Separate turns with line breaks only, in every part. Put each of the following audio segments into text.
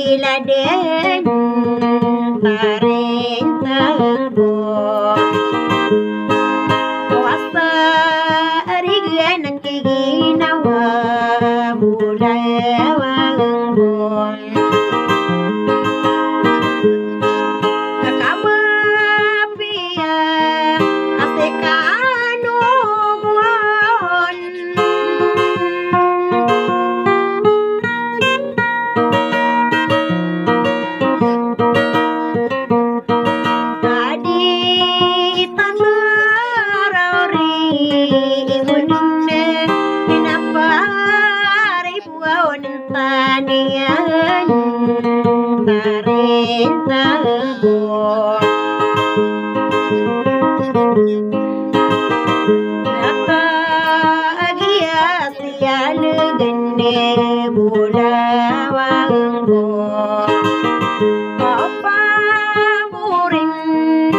iladen taring tanggo wasa arigan kiginawa mulai wangon kakabapia asekano buon tanian taring tanggo apa agia sial gende bula wanggo apa muring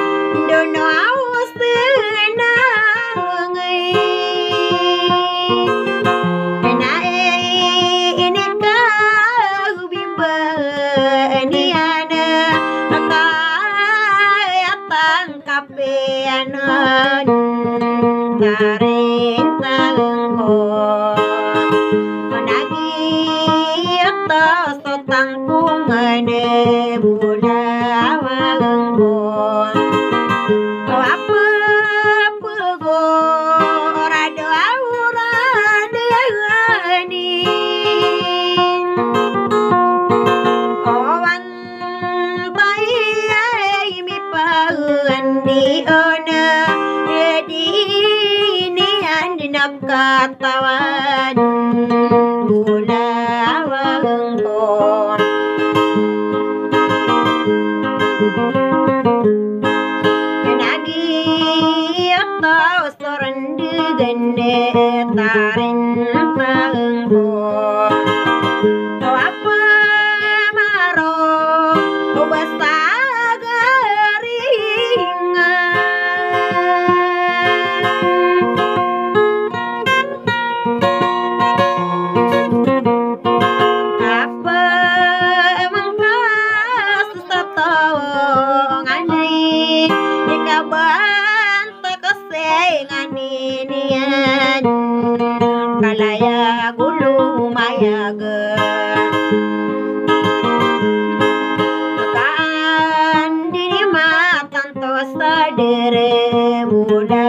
dono aus tenangai kapeanan taring tanggo managi atas tangkungan bula wanggo apa pego rado auradani owan bai mi pandi ona di ini andinap katawan bula wanggo nagi atau soran gende taring tanggo apa maro basa kalaya gulu mayaga kan diri matan to sadere muda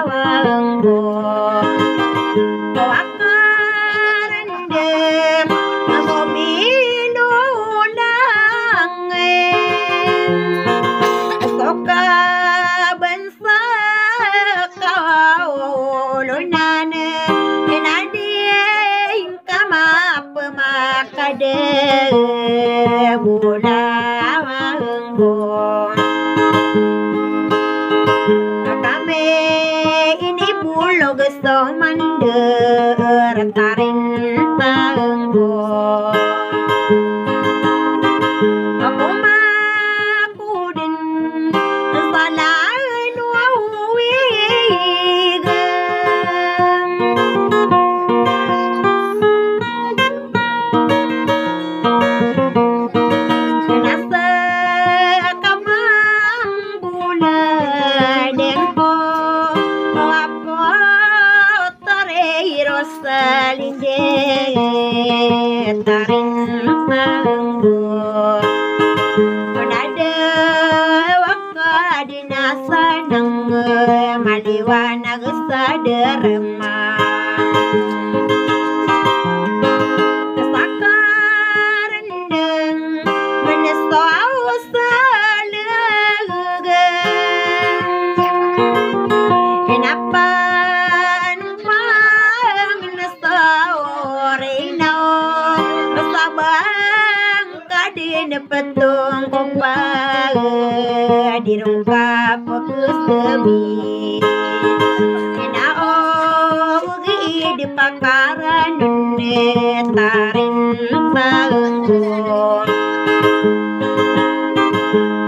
wanggo wakarende amo minulang soka bansa kaulunane pemakade bula wanggo kami ini bulog somander taring tanggo aku makudin salah nuwig salinde taring tanggo nada wakadina sanang maliwana gesaderema sakarendeng menesau salega kenapa petung kompang dirungkap kesebi nao ugi di pakaran taring tanggo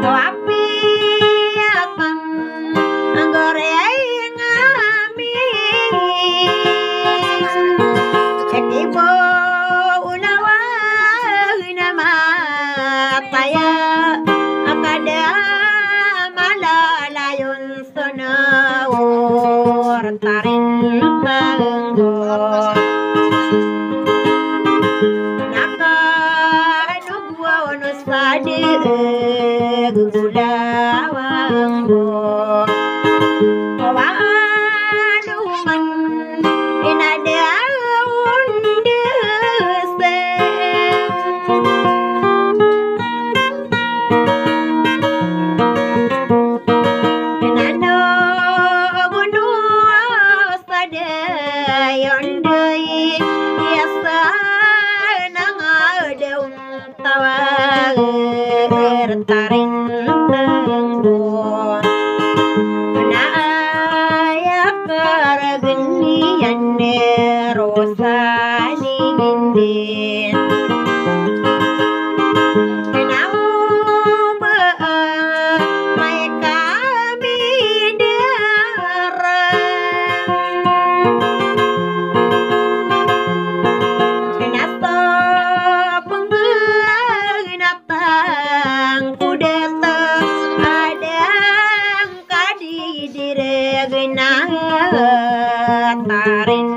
api akan goreng ngami cekibo unawa nama tanggo naka anu gua ono sade gulawanggo waduman inada undese nano gunu sade yondei yasa nangade tawa tarin tanggo na ya karagni yanne rosani ginde kenau ba mai kami dara kenapa pengatang kudeta adang kadi diregna tarin